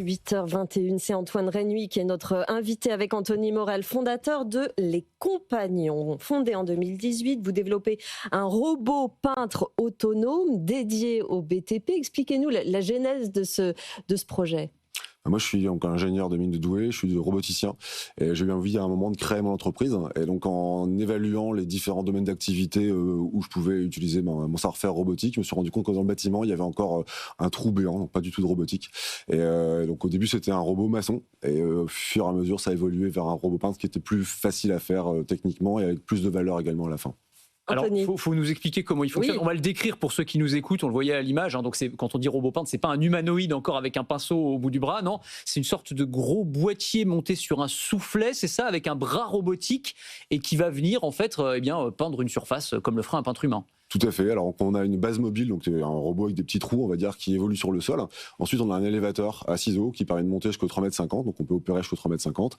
8h21, c'est Antoine Rénuy qui est notre invité avec Anthony Morel, fondateur de Les Compagnons. Fondé en 2018, vous développez un robot peintre autonome dédié au BTP. Expliquez-nous la genèse de ce projet. Moi, je suis donc ingénieur de mine de Douai, je suis roboticien et j'ai eu envie à un moment de créer mon entreprise. Et donc, en évaluant les différents domaines d'activité où je pouvais utiliser mon savoir-faire robotique, je me suis rendu compte que dans le bâtiment, il y avait encore un trou béant, donc pas du tout de robotique. Et donc, au début, c'était un robot maçon. Et au fur et à mesure, ça a évolué vers un robot peintre qui était plus facile à faire techniquement et avec plus de valeur également à la fin. Alors, faut nous expliquer comment il fonctionne. Oui. On va le décrire pour ceux qui nous écoutent. On le voyait à l'image. Donc, quand on dit robot peintre, c'est pas un humanoïde encore avec un pinceau au bout du bras. Non, c'est une sorte de gros boîtier monté sur un soufflet. C'est ça, avec un bras robotique et qui va venir en fait, peindre une surface comme le ferait un peintre humain. Tout à fait. Alors, on a une base mobile, donc un robot avec des petits trous, on va dire, qui évolue sur le sol. Ensuite, on a un élévateur à ciseaux qui permet de monter jusqu'au 3,50 m, donc on peut opérer jusqu'au 3,50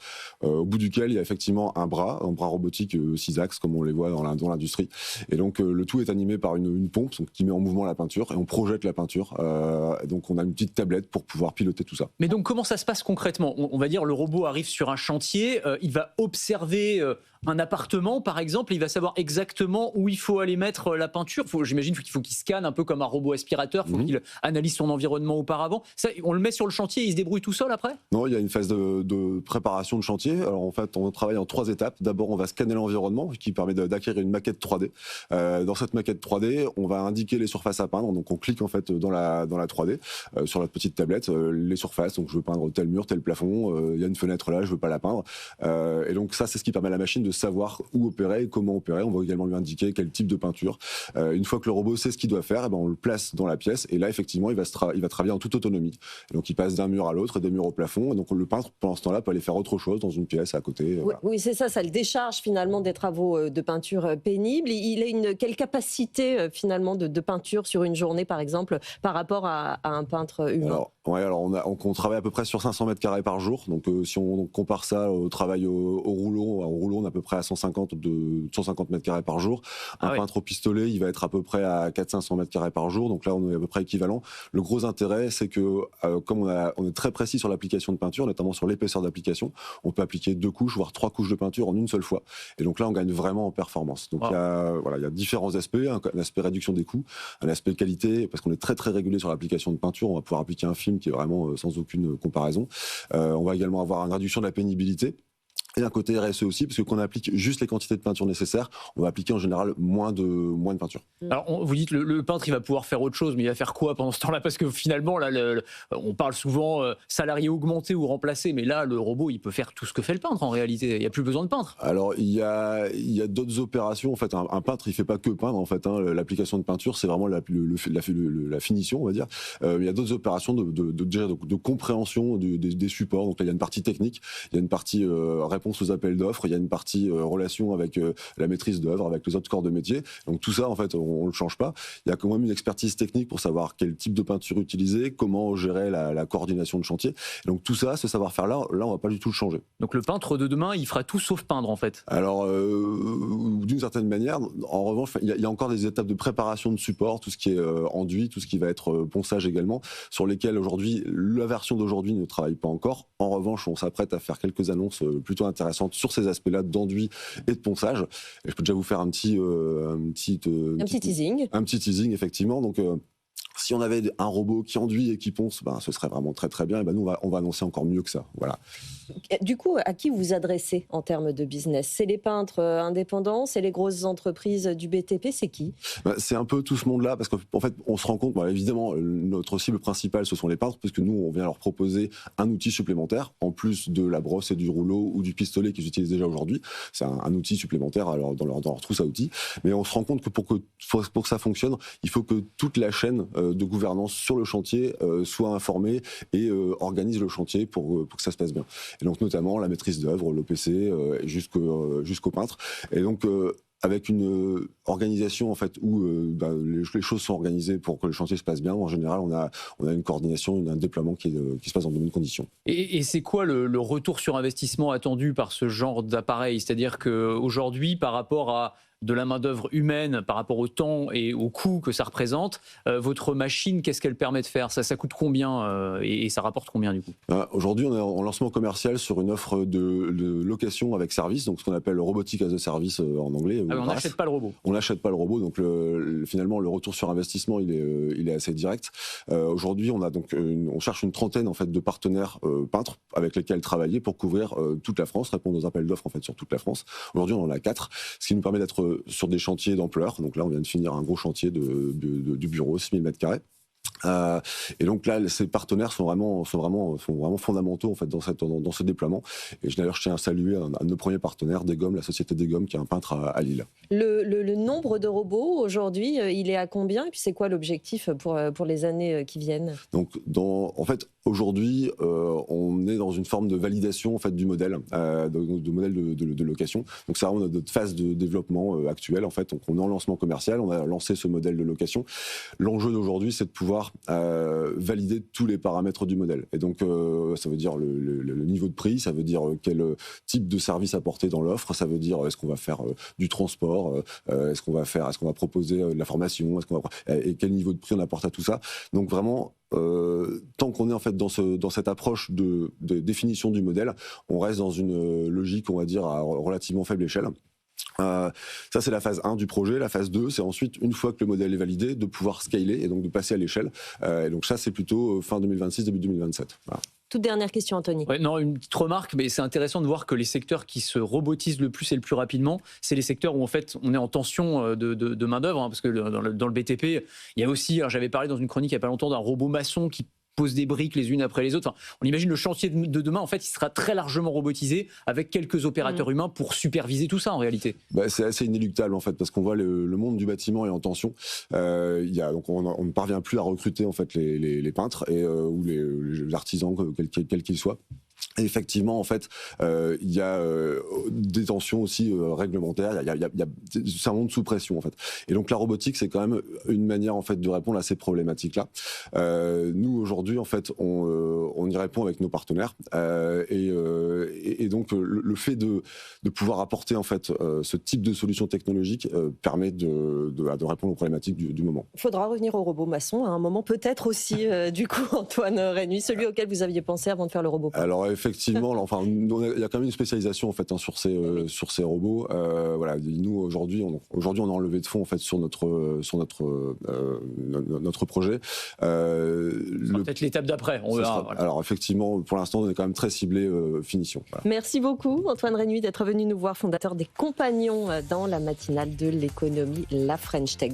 m. Au bout duquel, il y a effectivement un bras robotique 6 axes, comme on les voit dans l'industrie. Et donc, le tout est animé par une pompe qui met en mouvement la peinture et on projette la peinture. Donc, on a une petite tablette pour pouvoir piloter tout ça. Mais donc, comment ça se passe concrètement ? On va dire, le robot arrive sur un chantier, il va observer un appartement, par exemple, et il va savoir exactement où il faut aller mettre la peinture. J'imagine qu'il faut qu'il scanne un peu comme un robot aspirateur, il faut qu'il analyse son environnement auparavant. Ça, on le met sur le chantier et il se débrouille tout seul après ? Non, il y a une phase de préparation de chantier. Alors en fait, on travaille en 3 étapes. D'abord, on va scanner l'environnement, qui permet d'acquérir une maquette 3D. Dans cette maquette 3D, on va indiquer les surfaces à peindre. Donc on clique en fait dans la 3D, sur la petite tablette, les surfaces. Donc je veux peindre tel mur, tel plafond, il y a une fenêtre là, je veux pas la peindre. Et donc ça, c'est ce qui permet à la machine de savoir où opérer et comment opérer. On va également lui indiquer quel type de peinture. Une fois que le robot sait ce qu'il doit faire, on le place dans la pièce et là effectivement il va travailler en toute autonomie. Et donc il passe d'un mur à l'autre, des murs au plafond. Et donc le peintre pendant ce temps-là peut aller faire autre chose dans une pièce à côté. Oui, voilà. Oui, c'est ça, ça le décharge finalement des travaux de peinture pénibles. Il a quelle capacité finalement de peinture sur une journée par exemple par rapport à un peintre humain ? Alors on travaille à peu près sur 500 m² par jour. Donc si on compare ça au travail au rouleau, on est à peu près à 150 m² par jour. Un peintre au pistolet, il va être à peu près à 400-500 m² par jour. Donc là, on est à peu près équivalent. Le gros intérêt, c'est que comme on est très précis sur l'application de peinture, notamment sur l'épaisseur d'application, on peut appliquer 2 couches, voire 3 couches de peinture en une seule fois. Et donc là, on gagne vraiment en performance. Donc il y a différents aspects, un aspect réduction des coûts, un aspect qualité, parce qu'on est très très régulé sur l'application de peinture. On va pouvoir appliquer un film qui est vraiment sans aucune comparaison. On va également avoir une réduction de la pénibilité. Et un côté RSE aussi, parce que quand on applique juste les quantités de peinture nécessaires, on va appliquer en général moins de peinture. Alors, vous dites le peintre, il va pouvoir faire autre chose, mais il va faire quoi pendant ce temps-là ? Parce que finalement, là, on parle souvent salarié augmenté ou remplacé, mais là, le robot, il peut faire tout ce que fait le peintre en réalité. Il n'y a plus besoin de peintre. Alors, il y a d'autres opérations. En fait, un peintre, il ne fait pas que peindre. En fait, l'application de peinture, c'est vraiment la finition, on va dire. Il y a d'autres opérations de compréhension des supports. Donc là, il y a une partie technique, il y a une partie réponse aux appels d'offres, il y a une partie relation avec la maîtrise d'œuvre, avec les autres corps de métier. Donc tout ça, en fait, on le change pas. Il y a quand même une expertise technique pour savoir quel type de peinture utiliser, comment gérer la coordination de chantier. Et donc tout ça, ce savoir-faire-là, on va pas du tout le changer. Donc le peintre de demain, il fera tout sauf peindre, en fait. Alors, d'une certaine manière, en revanche, il y a encore des étapes de préparation de support, tout ce qui est enduit, tout ce qui va être ponçage également, sur lesquels aujourd'hui, la version d'aujourd'hui ne travaille pas encore. En revanche, on s'apprête à faire quelques annonces plutôt intéressantes sur ces aspects-là d'enduit et de ponçage. Et je peux déjà vous faire un petit teasing. Un petit teasing, effectivement. Donc, si on avait un robot qui enduit et qui ponce, ce serait vraiment très très bien. Et nous, on va annoncer encore mieux que ça. Voilà. Du coup, à qui vous adressez en termes de business ? C'est les peintres indépendants, c'est les grosses entreprises du BTP, c'est qui ? C'est un peu tout ce monde-là, parce qu'en fait, on se rend compte, évidemment, notre cible principale, ce sont les peintres, puisque nous, on vient leur proposer un outil supplémentaire, en plus de la brosse et du rouleau ou du pistolet qu'ils utilisent déjà aujourd'hui. C'est un outil supplémentaire dans leur trousse à outils. Mais on se rend compte que pour que ça fonctionne, il faut que toute la chaîne de gouvernance sur le chantier soit informée et organise le chantier pour que ça se passe bien. Et donc notamment la maîtrise d'œuvre, l'OPC, jusqu'au peintre. Et donc avec une organisation en fait où les choses sont organisées pour que le chantier se passe bien. En général, on a une coordination, un déploiement qui se passe dans de bonnes conditions. Et c'est quoi le retour sur investissement attendu par ce genre d'appareil ? C'est-à-dire qu'aujourd'hui, par rapport à de la main-d'œuvre humaine par rapport au temps et au coût que ça représente, votre machine, qu'est-ce qu'elle permet de faire? Ça coûte combien et ça rapporte combien du coup? Aujourd'hui, on est en lancement commercial sur une offre de location avec service, donc ce qu'on appelle Robotic as a Service en anglais. On n'achète pas le robot. On n'achète pas le robot, donc finalement le retour sur investissement il est assez direct. Aujourd'hui, on cherche une trentaine en fait de partenaires peintres avec lesquels travailler pour couvrir toute la France, répondre aux appels d'offres en fait sur toute la France. Aujourd'hui, on en a 4, ce qui nous permet d'être sur des chantiers d'ampleur. Donc là, on vient de finir un gros chantier du bureau, 6000 m². Et donc là, ces partenaires sont vraiment fondamentaux en fait dans ce déploiement. Et d'ailleurs, je tiens à saluer un de nos premiers partenaires, Desgommes, la société Desgommes, qui est un peintre à Lille. Le nombre de robots aujourd'hui, il est à combien? Et puis c'est quoi l'objectif pour les années qui viennent? Donc, en fait, aujourd'hui, on est dans une forme de validation en fait du modèle, de modèle de location. Donc c'est vraiment notre phase de développement actuelle. En fait, donc, on est en lancement commercial, on a lancé ce modèle de location. L'enjeu d'aujourd'hui, c'est de pouvoir valider tous les paramètres du modèle. Et donc, ça veut dire le niveau de prix, ça veut dire quel type de service apporter dans l'offre, ça veut dire est-ce qu'on va faire du transport, est-ce qu'on va proposer de la formation, et quel niveau de prix on apporte à tout ça. Donc vraiment, tant qu'on est en fait dans cette approche de définition du modèle, on reste dans une logique, on va dire, à relativement faible échelle. Ça c'est la phase 1 du projet. La phase 2, c'est ensuite, une fois que le modèle est validé, de pouvoir scaler et donc de passer à l'échelle. Et donc ça, c'est plutôt fin 2026, début 2027. Voilà. Toute dernière question, Anthony. Ouais, non, une petite remarque, mais c'est intéressant de voir que les secteurs qui se robotisent le plus et le plus rapidement, c'est les secteurs où en fait on est en tension de main-d'œuvre, parce que dans le BTP, il y a aussi, j'avais parlé dans une chronique il n'y a pas longtemps d'un robot maçon qui pose des briques les unes après les autres. Enfin, on imagine le chantier de demain, en fait, il sera très largement robotisé avec quelques opérateurs humains pour superviser tout ça en réalité. C'est assez inéluctable en fait, parce qu'on voit le monde du bâtiment est en tension. Donc on ne parvient plus à recruter en fait les peintres ou les artisans, quels qu'ils soient. Et effectivement, en fait, il y a des tensions aussi réglementaires. C'est un monde sous pression, en fait. Et donc, la robotique, c'est quand même une manière, en fait, de répondre à ces problématiques-là. Nous, aujourd'hui, en fait, on y répond avec nos partenaires. Et donc, le fait de pouvoir apporter, en fait, ce type de solution technologique permet de répondre aux problématiques du moment. Il faudra revenir au robot maçon à un moment, peut-être aussi, du coup, Antoine Reynuy, celui auquel vous aviez pensé avant de faire le robot. Alors, effectivement, il y a quand même une spécialisation en fait sur ces robots. Voilà, nous aujourd'hui, on a enlevé de fonds en fait sur notre projet. Peut-être l'étape d'après. On verra. Voilà. Alors effectivement, pour l'instant, on est quand même très ciblé finition. Voilà. Merci beaucoup, Antoine Reynuy, d'être venu nous voir, fondateur des Compagnons, dans la matinale de l'économie, la French Tech.